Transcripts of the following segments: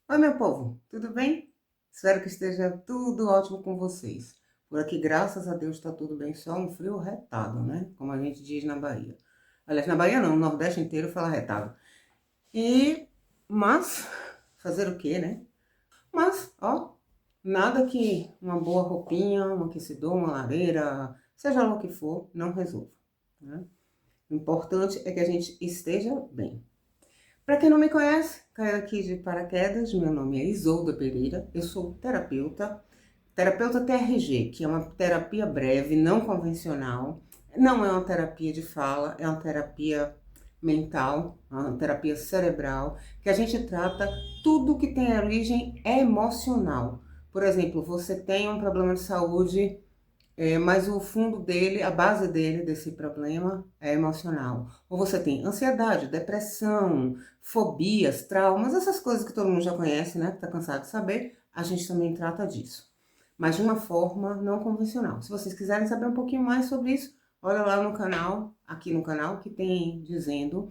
Oi, meu povo, tudo bem? Espero que esteja tudo ótimo com vocês. Por aqui, graças a Deus, está tudo bem, só um frio retado, né? Como a gente diz na Bahia. Aliás, na Bahia não, o Nordeste inteiro fala retado. Mas, fazer o quê, né? Mas, ó, nada que uma boa roupinha, um aquecedor, uma lareira, seja lá o que for, não resolva, né? O importante é que a gente esteja bem. Para quem não me conhece, caiu aqui de paraquedas, meu nome é Isolda Pereira, eu sou terapeuta TRG, que é uma terapia breve, não convencional, não é uma terapia de fala, é uma terapia mental, uma terapia cerebral, que a gente trata tudo que tem origem emocional. Por exemplo, você tem um problema de saúde mas o fundo dele, a base dele, desse problema, é emocional. Ou você tem ansiedade, depressão, fobias, traumas, essas coisas que todo mundo já conhece, né? Que tá cansado de saber, a gente também trata disso. Mas de uma forma não convencional. Se vocês quiserem saber um pouquinho mais sobre isso, olha lá no canal, aqui no canal, que tem dizendo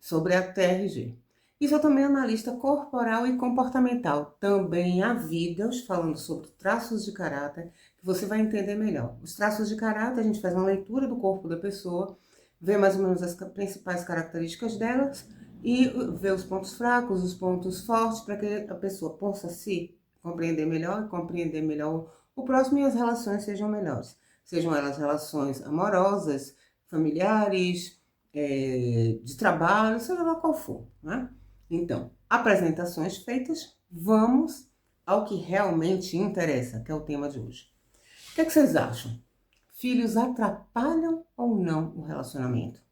sobre a TRG. E sou também analista corporal e comportamental, também há vídeos falando sobre traços de caráter, que você vai entender melhor. Os traços de caráter, a gente faz uma leitura do corpo da pessoa, vê mais ou menos as principais características delas e vê os pontos fracos, os pontos fortes, para que a pessoa possa se compreender melhor e compreender melhor o próximo e as relações sejam melhores. Sejam elas relações amorosas, familiares, de trabalho, seja lá qual for, né? Então, apresentações feitas, vamos ao que realmente interessa, que é o tema de hoje. O que é que vocês acham? Filhos atrapalham ou não o relacionamento?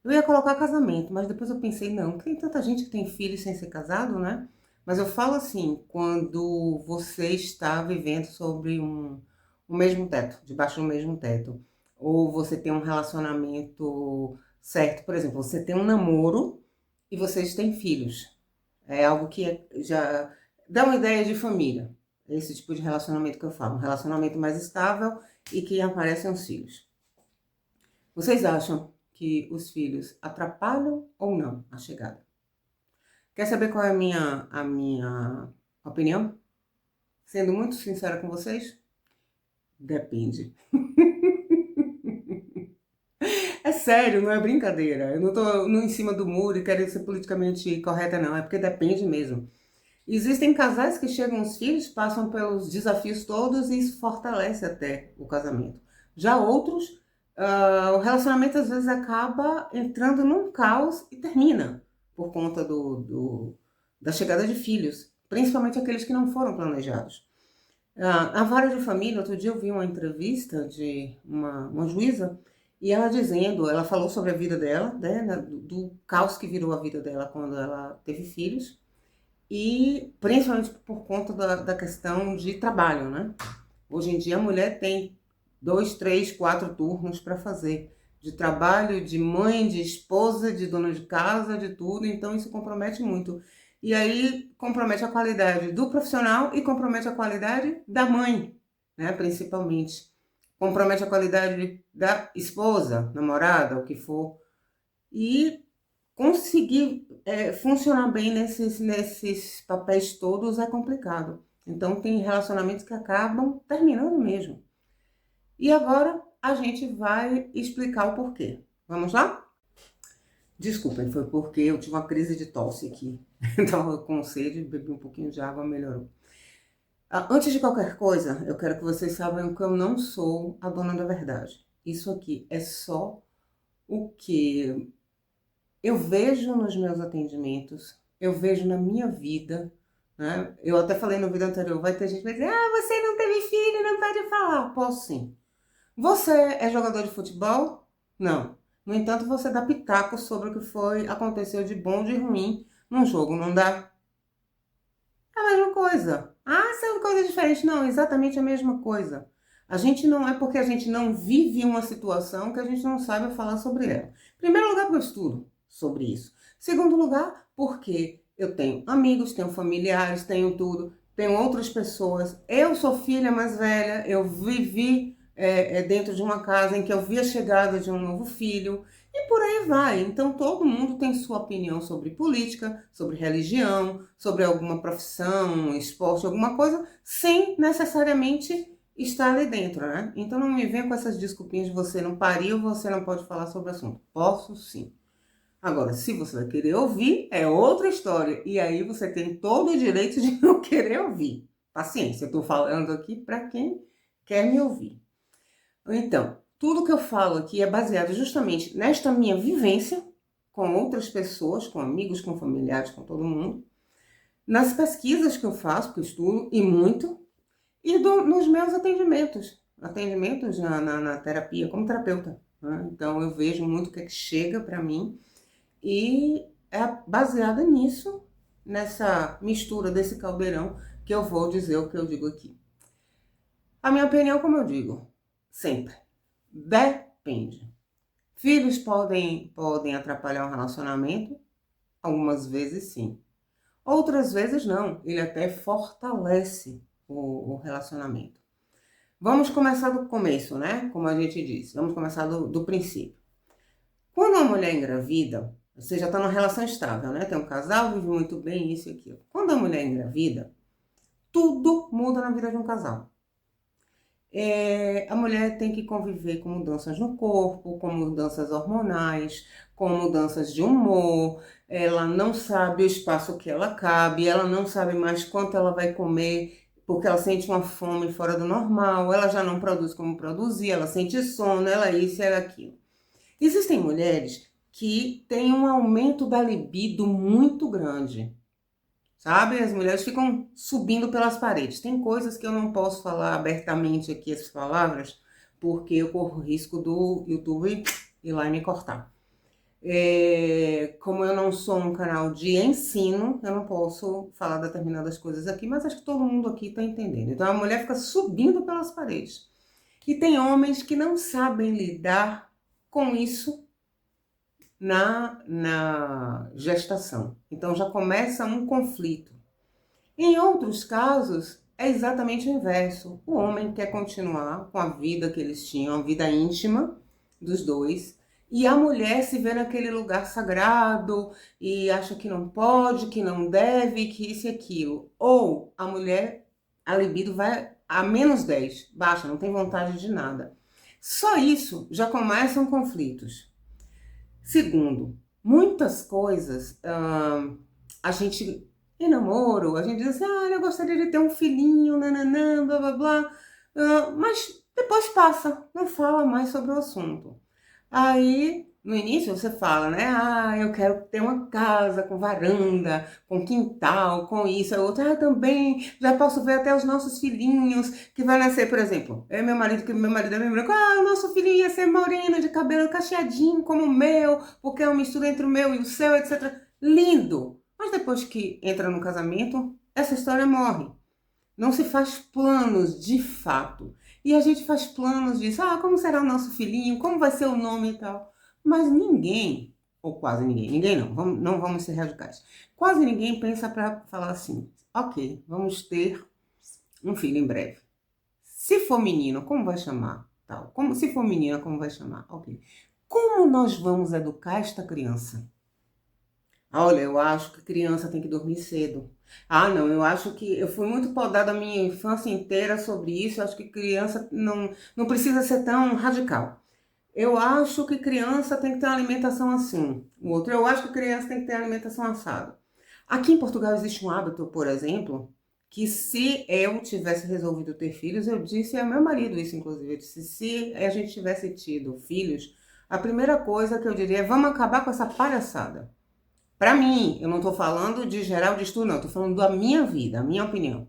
Eu ia colocar casamento, mas depois eu pensei, não, tem tanta gente que tem filhos sem ser casado, né? Mas eu falo assim, quando você está vivendo sobre o mesmo teto, debaixo do mesmo teto, ou você tem um relacionamento certo, por exemplo, você tem um namoro e vocês têm filhos. É algo que já dá uma ideia de família. Esse tipo de relacionamento que eu falo, um relacionamento mais estável e que aparecem os filhos. Vocês acham que os filhos atrapalham ou não a chegada? Quer saber qual é a minha opinião? Sendo muito sincera com vocês, depende. É sério, não é brincadeira. Eu não tô no em cima do muro e quero ser politicamente correta, não. É porque depende mesmo. Existem casais que chegam aos filhos, passam pelos desafios todos e isso fortalece até o casamento. Já outros, o relacionamento às vezes acaba entrando num caos e termina por conta da chegada de filhos, principalmente aqueles que não foram planejados. A vara de família, outro dia eu vi uma entrevista de uma juíza e ela dizendo, ela falou sobre a vida dela, né, do caos que virou a vida dela quando ela teve filhos e principalmente por conta da questão de trabalho, né? Hoje em dia a mulher tem 2, 3, 4 turnos para fazer de trabalho, de mãe, de esposa, de dona de casa, de tudo, então isso compromete muito. E aí compromete a qualidade do profissional e compromete a qualidade da mãe, né? Principalmente. Compromete a qualidade da esposa, namorada, o que for. E conseguir funcionar bem nesses papéis todos é complicado. Então, tem relacionamentos que acabam terminando mesmo. E agora a gente vai explicar o porquê. Vamos lá? Desculpem, foi porque eu tive uma crise de tosse aqui. Estava com sede, bebi um pouquinho de água, melhorou. Antes de qualquer coisa, eu quero que vocês saibam que eu não sou a dona da verdade. Isso aqui é só o que eu vejo nos meus atendimentos, eu vejo na minha vida, né? Eu até falei no vídeo anterior, vai ter gente que vai dizer, você não teve filho, não pode falar. Posso sim. Você é jogador de futebol? Não. No entanto, você dá pitaco sobre o que aconteceu de bom ou de ruim num jogo, não dá? É a mesma coisa. São coisas diferentes. Não, exatamente a mesma coisa. A gente não é porque a gente não vive uma situação que a gente não saiba falar sobre ela. Em primeiro lugar, porque eu estudo sobre isso. Segundo lugar, porque eu tenho amigos, tenho familiares, tenho tudo, tenho outras pessoas. Eu sou filha mais velha, eu vivi dentro de uma casa em que eu vi a chegada de um novo filho. por aí vai. Então todo mundo tem sua opinião sobre política, sobre religião, sobre alguma profissão, esporte, alguma coisa, sem necessariamente estar ali dentro, né? Então não me venha com essas desculpinhas de você não pariu, você não pode falar sobre o assunto. Posso sim. Agora, se você vai querer ouvir, é outra história. E aí você tem todo o direito de não querer ouvir. Paciência, eu estou falando aqui para quem quer me ouvir. Então, tudo que eu falo aqui é baseado justamente nesta minha vivência com outras pessoas, com amigos, com familiares, com todo mundo, nas pesquisas que eu faço, que eu estudo, e muito, e nos meus atendimentos na terapia, como terapeuta, né? Então, eu vejo muito o que é que chega para mim e é baseada nisso, nessa mistura desse caldeirão, que eu vou dizer o que eu digo aqui. A minha opinião, como eu digo, sempre, depende. Filhos podem atrapalhar um relacionamento? Algumas vezes sim. Outras vezes não, ele até fortalece o relacionamento. Vamos começar do começo, né? Como a gente disse, vamos começar do princípio. Quando a mulher engravida, você já está numa relação estável, né? Tem um casal, vive muito bem, isso e aquilo. Quando a mulher engravida, tudo muda na vida de um casal. A mulher tem que conviver com mudanças no corpo, com mudanças hormonais, com mudanças de humor. Ela não sabe o espaço que ela cabe, ela não sabe mais quanto ela vai comer, porque ela sente uma fome fora do normal, ela já não produz como produzia, ela sente sono, ela isso e ela aquilo. Existem mulheres que têm um aumento da libido muito grande. Sabe? As mulheres ficam subindo pelas paredes. Tem coisas que eu não posso falar abertamente aqui, essas palavras, porque eu corro risco do YouTube ir lá e me cortar. Como eu não sou um canal de ensino, eu não posso falar determinadas coisas aqui, mas acho que todo mundo aqui está entendendo. Então a mulher fica subindo pelas paredes. E tem homens que não sabem lidar com isso na gestação. Então já começa um conflito. Em outros casos, é exatamente o inverso. O homem quer continuar com a vida que eles tinham, a vida íntima dos dois, e a mulher se vê naquele lugar sagrado e acha que não pode, que não deve, que isso e aquilo. Ou a mulher, a libido vai a -10, baixa, não tem vontade de nada. Só isso já começam conflitos. Segundo, muitas coisas a gente, em namoro, a gente diz assim, eu gostaria de ter um filhinho, nananã, blá blá blá, mas depois passa, não fala mais sobre o assunto. Aí, no início você fala, né, eu quero ter uma casa com varanda, com quintal, com isso, a outra, também, já posso ver até os nossos filhinhos, que vai nascer, por exemplo, meu marido é bem branco, o nosso filhinho ia ser moreno, de cabelo cacheadinho, como o meu, porque é uma mistura entre o meu e o seu, etc. Lindo! Mas depois que entra no casamento, essa história morre. Não se faz planos de fato. E a gente faz planos disso, como será o nosso filhinho, como vai ser o nome e tal. Mas ninguém, ou quase ninguém não vamos ser radicais. Quase ninguém pensa para falar assim, ok, vamos ter um filho em breve. Se for menino, como vai chamar? Tal. Se for menina, como vai chamar? Ok. Como nós vamos educar esta criança? Olha, eu acho que criança tem que dormir cedo. Não, eu acho que eu fui muito podada a minha infância inteira sobre isso. Eu acho que criança não precisa ser tão radical. Eu acho que criança tem que ter uma alimentação assim. O outro, eu acho que criança tem que ter uma alimentação assada. Aqui em Portugal existe um hábito, por exemplo, que se eu tivesse resolvido ter filhos, eu disse ao meu marido isso, inclusive, eu disse, se a gente tivesse tido filhos, a primeira coisa que eu diria é, vamos acabar com essa palhaçada. Para mim, eu não estou falando de geral de estudo, não. Estou falando da minha vida, a minha opinião.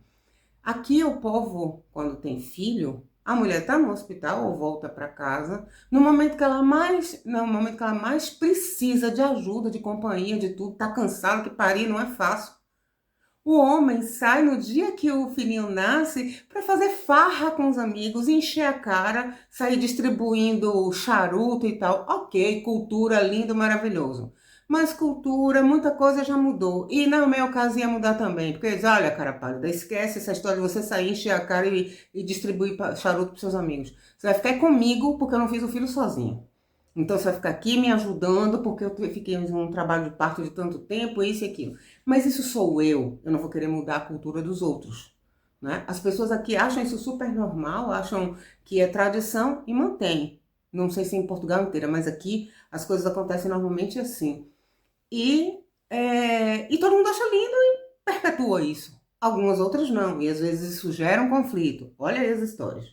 Aqui o povo, quando tem filho, a mulher está no hospital ou volta para casa, no momento que ela mais precisa de ajuda, de companhia, de tudo, está cansada, que parir não é fácil. O homem sai no dia que o filhinho nasce para fazer farra com os amigos, encher a cara, sair distribuindo charuto e tal. Ok, cultura, lindo, maravilhoso. Mas cultura, muita coisa já mudou. E no meu caso ia mudar também. Porque eles, olha, cara pálida, esquece essa história de você sair, encher a cara e distribuir charuto para seus amigos. Você vai ficar comigo porque eu não fiz o filho sozinho. Então você vai ficar aqui me ajudando porque eu fiquei em um trabalho de parto de tanto tempo, isso e aquilo. Mas isso sou eu não vou querer mudar a cultura dos outros, né? As pessoas aqui acham isso super normal, acham que é tradição e mantém. Não sei se é em Portugal inteira, mas aqui as coisas acontecem normalmente assim. E todo mundo acha lindo e perpetua isso. Algumas outras não, e às vezes isso gera um conflito. Olha aí as histórias,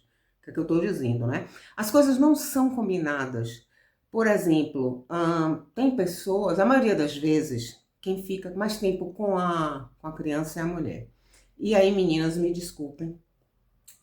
que é que eu estou dizendo, né? As coisas não são combinadas. Por exemplo, tem pessoas, a maioria das vezes, quem fica mais tempo com a criança é a mulher. E aí, meninas, me desculpem,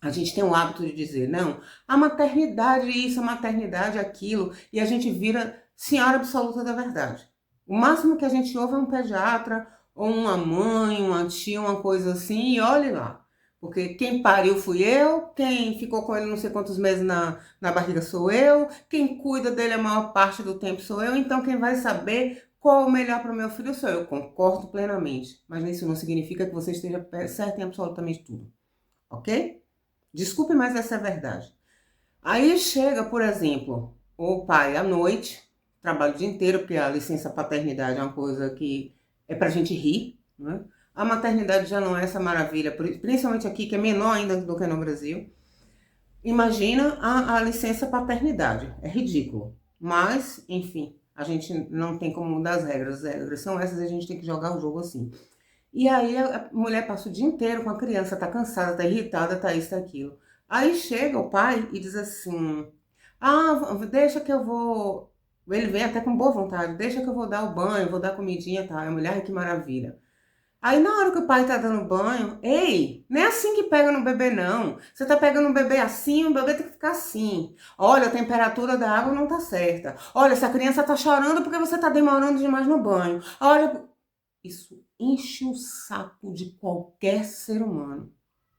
a gente tem o hábito de dizer, não, a maternidade isso, a maternidade aquilo, e a gente vira senhora absoluta da verdade. O máximo que a gente ouve é um pediatra, ou uma mãe, uma tia, uma coisa assim, e olhe lá. Porque quem pariu fui eu, quem ficou com ele não sei quantos meses na barriga sou eu, quem cuida dele a maior parte do tempo sou eu, então quem vai saber qual é o melhor para o meu filho sou eu. Concordo plenamente, mas isso não significa que você esteja certo em absolutamente tudo, ok? Desculpe, mas essa é a verdade. Aí chega, por exemplo, o pai à noite, trabalha o dia inteiro, porque a licença paternidade é uma coisa que é pra gente rir, né? A maternidade já não é essa maravilha, principalmente aqui, que é menor ainda do que no Brasil. Imagina a licença paternidade, é ridículo. Mas, enfim, a gente não tem como mudar as regras são essas e a gente tem que jogar o jogo assim. E aí a mulher passa o dia inteiro com a criança, tá cansada, tá irritada, tá isso, tá aquilo. Aí chega o pai e diz assim: deixa que eu vou. Ele vem até com boa vontade, deixa que eu vou dar o banho, vou dar comidinha e tal. A mulher, ai que maravilha. Aí na hora que o pai tá dando banho, ei, não é assim que pega no bebê, não. Você tá pegando um bebê assim, o bebê tem que ficar assim. Olha, a temperatura da água não tá certa. Olha, essa criança tá chorando porque você tá demorando demais no banho. Olha, isso enche o saco de qualquer ser humano.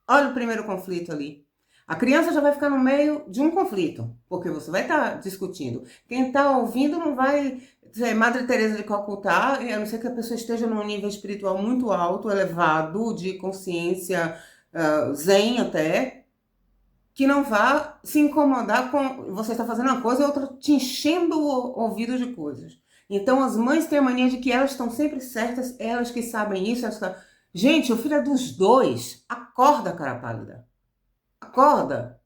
Olha o primeiro conflito ali. A criança já vai ficar no meio de um conflito, porque você vai estar discutindo. Quem está ouvindo não vai ser Madre Teresa de Calcutá, a não ser que a pessoa esteja num nível espiritual muito alto, elevado, de consciência, zen até, que não vá se incomodar com você está fazendo uma coisa e outra te enchendo o ouvido de coisas. Então as mães têm a mania de que elas estão sempre certas, elas que sabem isso. Gente, o filho é dos dois. Acorda, cara pálida. Acorda.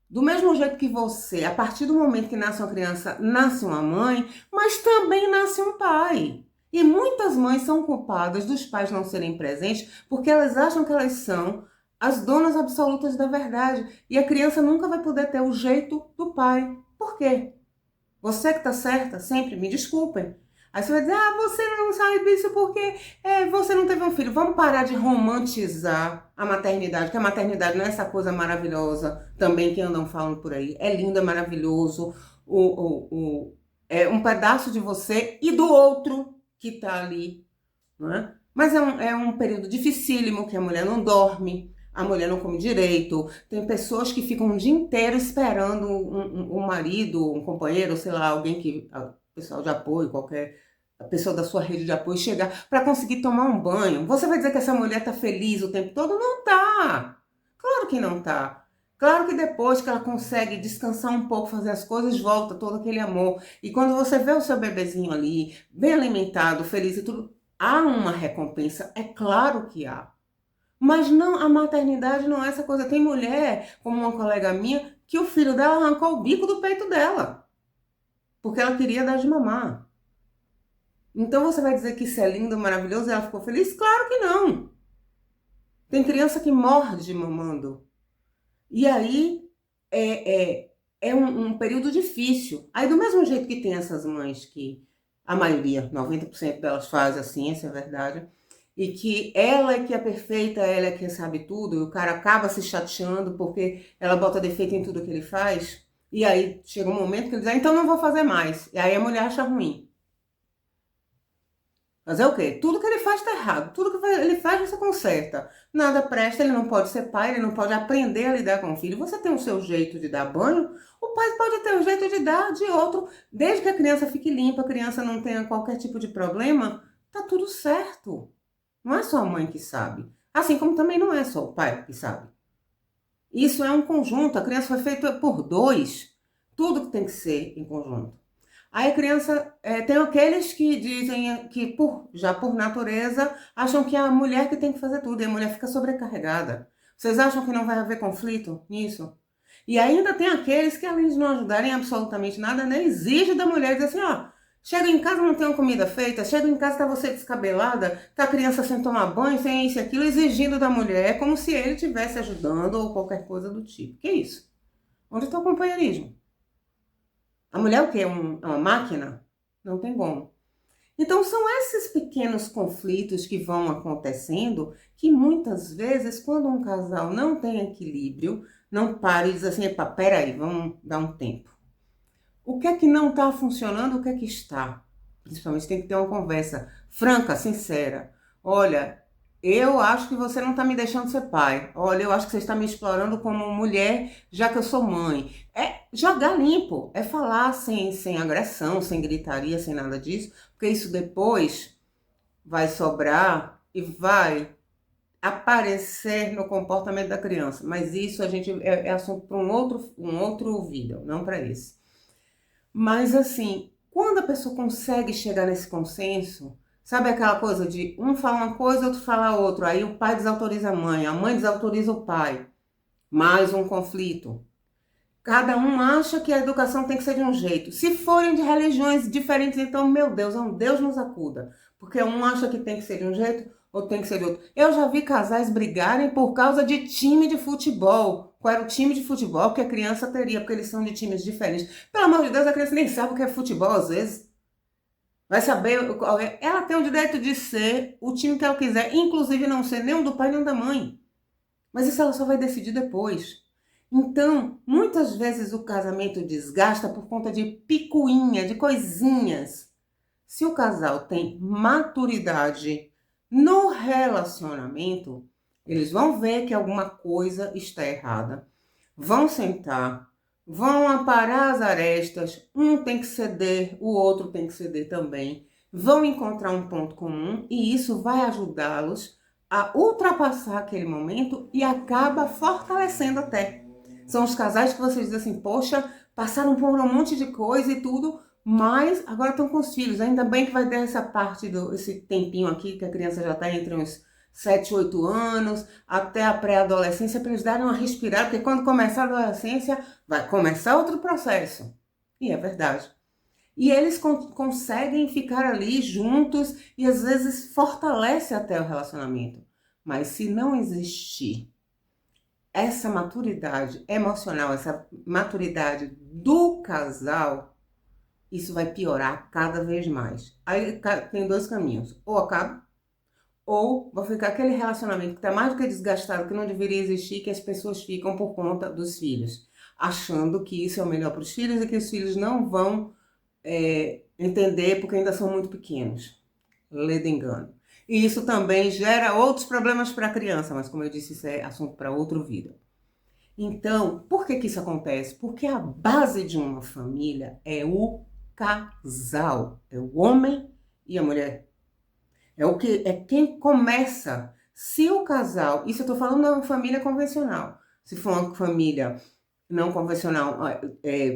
Do mesmo jeito que você, a partir do momento que nasce uma criança, nasce uma mãe, mas também nasce um pai. E muitas mães são culpadas dos pais não serem presentes porque elas acham que elas são as donas absolutas da verdade. E a criança nunca vai poder ter o jeito do pai. Por quê? Você que está certa, sempre, me desculpem. Aí você vai dizer, você não sabe disso porque você não teve um filho. Vamos parar de romantizar a maternidade, que a maternidade não é essa coisa maravilhosa também que andam falando por aí. É lindo, é maravilhoso. É um pedaço de você e do outro que está ali, não é? Mas é um período dificílimo, que a mulher não dorme, a mulher não come direito. Tem pessoas que ficam o dia inteiro esperando um marido, um companheiro, sei lá, alguém que, pessoal de apoio, qualquer a pessoa da sua rede de apoio chegar para conseguir tomar um banho. Você vai dizer que essa mulher tá feliz o tempo todo? Não tá. Claro que não tá. Claro que depois que ela consegue descansar um pouco, fazer as coisas, volta todo aquele amor. E quando você vê o seu bebezinho ali, bem alimentado, feliz e tudo, há uma recompensa, é claro que há. Mas não, a maternidade não é essa coisa. Tem mulher, como uma colega minha, que o filho dela arrancou o bico do peito dela, porque ela queria dar de mamar. Então você vai dizer que isso é lindo, maravilhoso e ela ficou feliz? Claro que não. Tem criança que morde mamando. E aí é um período difícil. Aí do mesmo jeito que tem essas mães que a maioria, 90% delas faz assim, essa é a verdade, e que ela é que é perfeita, ela é que sabe tudo, e o cara acaba se chateando porque ela bota defeito em tudo que ele faz, e aí chega um momento que ele diz, então não vou fazer mais. E aí a mulher acha ruim. Fazer o quê? Tudo que ele faz está errado. Tudo que ele faz, você conserta. Nada presta, ele não pode ser pai, ele não pode aprender a lidar com o filho. Você tem o seu jeito de dar banho, o pai pode ter o jeito de dar de outro. Desde que a criança fique limpa, a criança não tenha qualquer tipo de problema, tá tudo certo. Não é só a mãe que sabe. Assim como também não é só o pai que sabe. Isso é um conjunto. A criança foi feita por dois. Tudo que tem que ser em conjunto. Aí a criança, tem aqueles que dizem que, já por natureza, acham que é a mulher que tem que fazer tudo, e a mulher fica sobrecarregada. Vocês acham que não vai haver conflito nisso? E ainda tem aqueles que, além de não ajudarem absolutamente nada, né, exigem da mulher, diz assim, ó, chega em casa, não tem uma comida feita, chega em casa, tá você descabelada, tá a criança sem tomar banho, sem isso e aquilo, exigindo da mulher, como se ele estivesse ajudando ou qualquer coisa do tipo. Que isso? Onde está o companheirismo? A mulher é o quê? É uma máquina? Não tem como. Então são esses pequenos conflitos que vão acontecendo que muitas vezes, quando um casal não tem equilíbrio, não para e diz assim, epa, peraí, vamos dar um tempo. O que é que não está funcionando, o que é que está? Principalmente tem que ter uma conversa franca, sincera. Olha, eu acho que você não está me deixando ser pai. Olha, eu acho que você está me explorando como mulher, já que eu sou mãe. É jogar limpo, é falar sem agressão, sem gritaria, sem nada disso, porque isso depois vai sobrar e vai aparecer no comportamento da criança. Mas isso a gente é assunto para um outro vídeo, não para esse. Mas assim, quando a pessoa consegue chegar nesse consenso, sabe aquela coisa de um fala uma coisa, outro fala outra, aí o pai desautoriza a mãe desautoriza o pai, mais um conflito. Cada um acha que a educação tem que ser de um jeito. Se forem de religiões diferentes, então, meu Deus, é um Deus nos acuda. Porque um acha que tem que ser de um jeito, outro tem que ser de outro. Eu já vi casais brigarem por causa de time de futebol. Qual era o time de futebol que a criança teria, porque eles são de times diferentes. Pelo amor de Deus, a criança nem sabe o que é futebol, às vezes. Vai saber qual é. Ela tem o direito de ser o time que ela quiser, inclusive não ser nem um do pai nem um da mãe. Mas isso ela só vai decidir depois. Então, muitas vezes o casamento desgasta por conta de picuinha, de coisinhas. Se o casal tem maturidade no relacionamento, eles vão ver que alguma coisa está errada. Vão sentar, vão aparar as arestas, um tem que ceder, o outro tem que ceder também. Vão encontrar um ponto comum e isso vai ajudá-los a ultrapassar aquele momento e acaba fortalecendo até. São os casais que vocês dizem assim, poxa, passaram por um monte de coisa e tudo, mas agora estão com os filhos. Ainda bem que vai ter essa parte, esse tempinho aqui, que a criança já está entre uns 7, 8 anos, até a pré-adolescência, para eles darem uma respirada, porque quando começar a adolescência, vai começar outro processo. E é verdade. E eles conseguem ficar ali juntos e às vezes fortalece até o relacionamento. Mas se não existir essa maturidade emocional, essa maturidade do casal, isso vai piorar cada vez mais. Aí tem dois caminhos. Ou acaba, ou vai ficar aquele relacionamento que está mais do que desgastado, que não deveria existir, que as pessoas ficam por conta dos filhos, achando que isso é o melhor para os filhos e que os filhos não vão entender porque ainda são muito pequenos. Ledo engano. E isso também gera outros problemas para a criança, mas como eu disse, isso é assunto para outro vídeo. Então, por que que isso acontece? Porque a base de uma família é o casal, é o homem e a mulher. É quem começa. Se o casal, isso eu estou falando de uma família convencional. Se for uma família não convencional,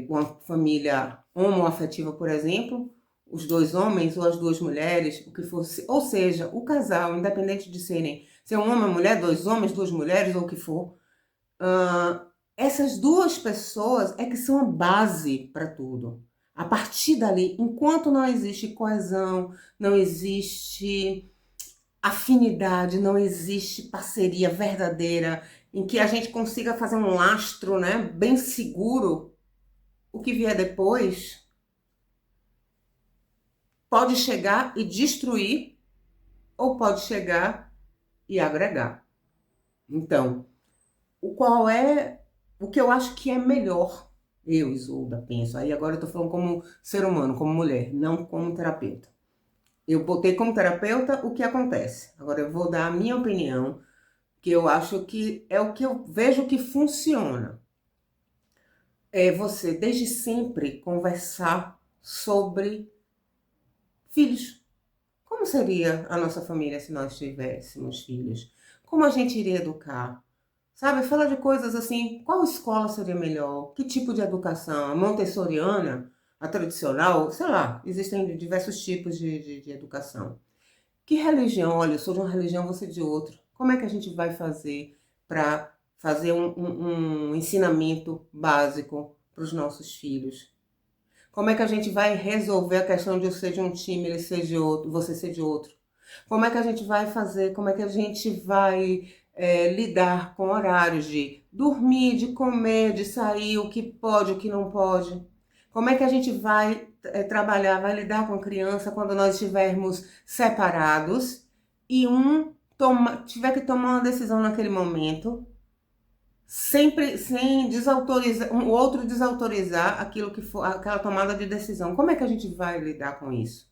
uma família homoafetiva, por exemplo, os dois homens ou as duas mulheres, o que fosse, ou seja, o casal, independente de serem, ser um homem, uma mulher, dois homens, duas mulheres ou o que for, essas duas pessoas é que são a base para tudo. A partir dali, enquanto não existe coesão, não existe afinidade, não existe parceria verdadeira, em que a gente consiga fazer um lastro, né, bem seguro, o que vier depois pode chegar e destruir, ou pode chegar e agregar. Então, o que eu acho que é melhor? Eu, Isolda, penso. Aí agora eu tô falando como ser humano, como mulher, não como terapeuta. Eu botei como terapeuta o que acontece. Agora eu vou dar a minha opinião, que eu acho que é o que eu vejo que funciona. É você, desde sempre, conversar sobre filhos. Como seria a nossa família se nós tivéssemos filhos? Como a gente iria educar? Sabe, fala de coisas assim, qual escola seria melhor? Que tipo de educação? A montessoriana? a tradicional, sei lá, existem diversos tipos de educação. Que religião? Olha, eu sou de uma religião, você de outra. Como é que a gente vai fazer para fazer um ensinamento básico para os nossos filhos? Como é que a gente vai resolver a questão de eu ser de um time, ele ser de outro, você ser de outro? Como é que a gente vai fazer? Como é que a gente vai lidar com horários de dormir, de comer, de sair, o que pode, o que não pode? Como é que a gente vai trabalhar, vai lidar com a criança quando nós estivermos separados e tiver que tomar uma decisão naquele momento, sempre sem desautorizar, o outro desautorizar aquilo que for, aquela tomada de decisão? Como é que a gente vai lidar com isso?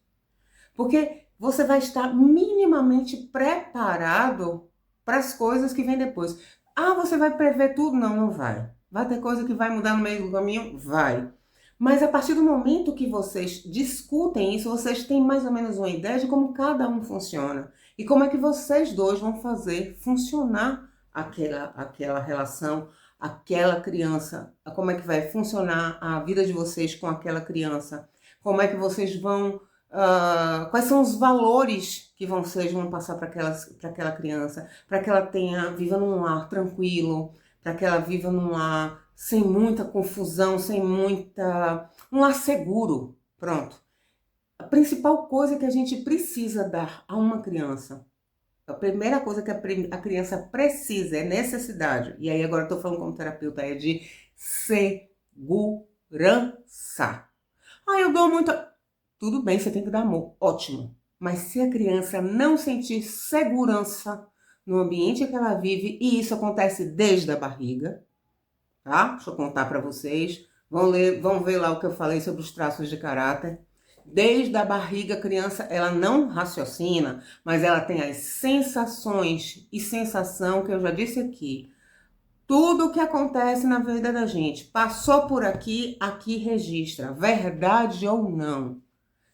Porque você vai estar minimamente preparado para as coisas que vêm depois. Ah, você vai prever tudo? Não, não vai. Vai ter coisa que vai mudar no meio do caminho? Vai. Mas a partir do momento que vocês discutem isso, vocês têm mais ou menos uma ideia de como cada um funciona. E como é que vocês dois vão fazer funcionar aquela relação, aquela criança. Como é que vai funcionar a vida de vocês com aquela criança. Como é que vocês vão... quais são os valores que vocês vão passar para aquela criança, para que ela viva num lar tranquilo, para que ela viva num lar sem muita confusão, um lar seguro. Pronto. A principal coisa que a gente precisa dar a uma criança, a primeira coisa que a criança precisa, é necessidade, e aí agora eu estou falando como terapeuta, é de segurança. Ah, eu dou muita... Tudo bem, você tem que dar amor, ótimo. Mas se a criança não sentir segurança no ambiente que ela vive, e isso acontece desde a barriga, tá? Deixa eu contar para vocês. Vão ver lá o que eu falei sobre os traços de caráter. Desde a barriga, a criança, ela não raciocina, mas ela tem as sensações e sensação que eu já disse aqui. Tudo o que acontece na vida da gente, passou por aqui, aqui registra, verdade ou não.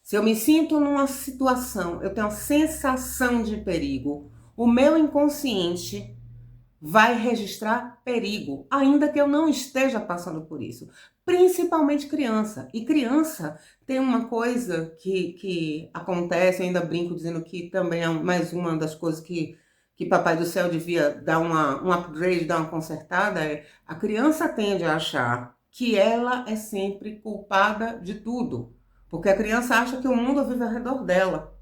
Se eu me sinto numa situação, eu tenho a sensação de perigo, o meu inconsciente vai registrar perigo, ainda que eu não esteja passando por isso. Principalmente criança. E criança tem uma coisa que acontece, eu ainda brinco dizendo que também é mais uma das coisas que Papai do Céu devia dar um upgrade, dar uma consertada, é a criança tende a achar que ela é sempre culpada de tudo. Porque a criança acha que o mundo vive ao redor dela,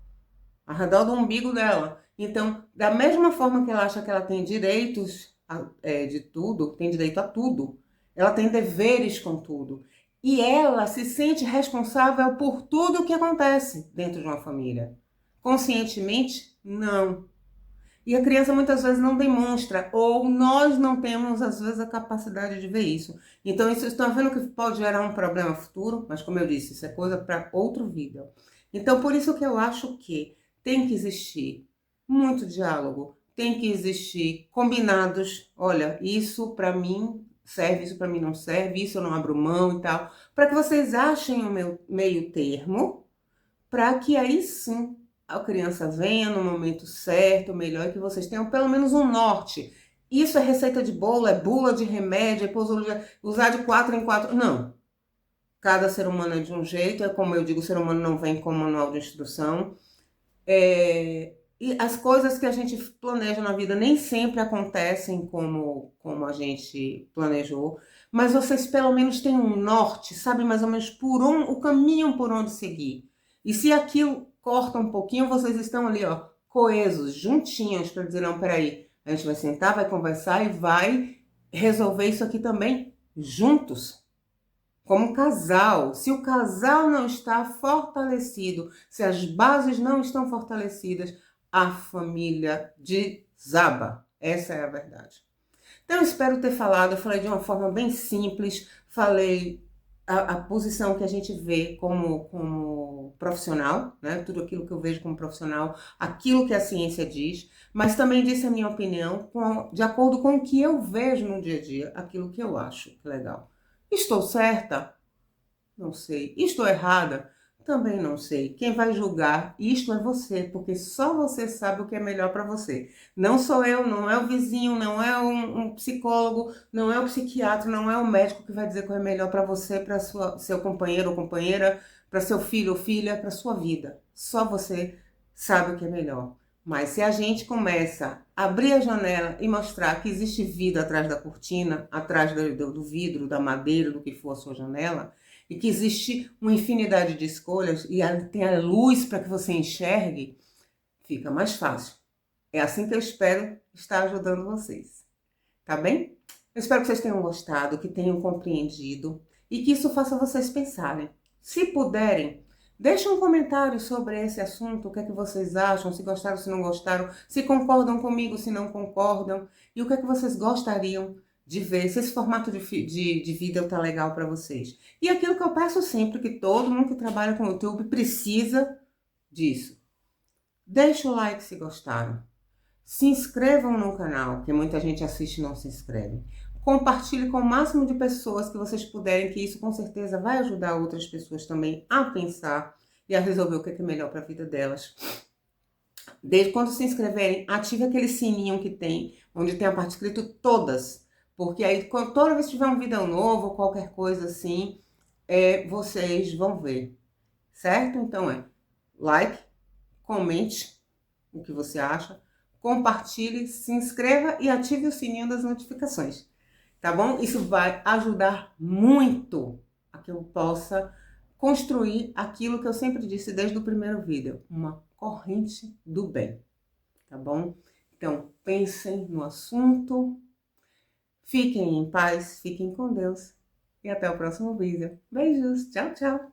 ao redor do umbigo dela. Então, da mesma forma que ela acha que ela tem direitos de tudo, tem direito a tudo, ela tem deveres com tudo. E ela se sente responsável por tudo o que acontece dentro de uma família. Conscientemente, não. E a criança muitas vezes não demonstra, ou nós não temos, às vezes, a capacidade de ver isso. Então, isso estão vendo que pode gerar um problema futuro, mas como eu disse, isso é coisa para outro vídeo. Então, por isso que eu acho que tem que existir muito diálogo, tem que existir combinados. Olha, isso para mim serve, isso para mim não serve, isso eu não abro mão e tal. Para que vocês achem o meu meio termo, para que aí sim a criança venha no momento certo, melhor, e que vocês tenham pelo menos um norte. Isso é receita de bolo, é bula de remédio, é posologia, usar de 4 em 4. Não. Cada ser humano é de um jeito, é como eu digo, o ser humano não vem com manual de instrução. E as coisas que a gente planeja na vida nem sempre acontecem como a gente planejou, mas vocês pelo menos têm um norte, sabem mais ou menos o caminho por onde seguir. E se aquilo corta um pouquinho, vocês estão ali, ó, coesos, juntinhos, para dizer, não, peraí, a gente vai sentar, vai conversar e vai resolver isso aqui também juntos. Como casal. Se o casal não está fortalecido, se as bases não estão fortalecidas, a família desaba. Essa é a verdade. Então, eu espero ter falado. Eu falei de uma forma bem simples, falei a posição que a gente vê como profissional, né? Tudo aquilo que eu vejo como profissional, aquilo que a ciência diz, mas também disse a minha opinião de acordo com o que eu vejo no dia a dia, aquilo que eu acho legal. Estou certa? Não sei. Estou errada? Também não sei. Quem vai julgar isto é você, porque só você sabe o que é melhor para você. Não sou eu, não é o vizinho, não é um psicólogo, não é o psiquiatra, não é o médico que vai dizer o que é melhor para você, para seu companheiro ou companheira, para seu filho ou filha, para sua vida. Só você sabe o que é melhor. Mas se a gente começa a abrir a janela e mostrar que existe vida atrás da cortina, atrás do vidro, da madeira, do que for a sua janela, e que existe uma infinidade de escolhas e tem a luz para que você enxergue, fica mais fácil. É assim que eu espero estar ajudando vocês. Tá bem? Eu espero que vocês tenham gostado, que tenham compreendido e que isso faça vocês pensarem. Se puderem, deixem um comentário sobre esse assunto, o que é que vocês acham, se gostaram, se não gostaram, se concordam comigo, se não concordam, e o que é que vocês gostariam de ver, se esse formato de vídeo tá legal para vocês. E aquilo que eu peço sempre, que todo mundo que trabalha com o YouTube precisa disso. Deixa o like se gostaram. Se inscrevam no canal, que muita gente assiste e não se inscreve. Compartilhe com o máximo de pessoas que vocês puderem, que isso com certeza vai ajudar outras pessoas também a pensar e a resolver o que é melhor para a vida delas. Desde quando se inscreverem, ative aquele sininho que tem, onde tem a parte escrito todas. Porque aí, toda vez que tiver um vídeo novo ou qualquer coisa assim, vocês vão ver. Certo? Então like, comente o que você acha, compartilhe, se inscreva e ative o sininho das notificações, tá bom? Isso vai ajudar muito a que eu possa construir aquilo que eu sempre disse desde o primeiro vídeo, uma corrente do bem, tá bom? Então, pensem no assunto, fiquem em paz, fiquem com Deus e até o próximo vídeo. Beijos, tchau, tchau!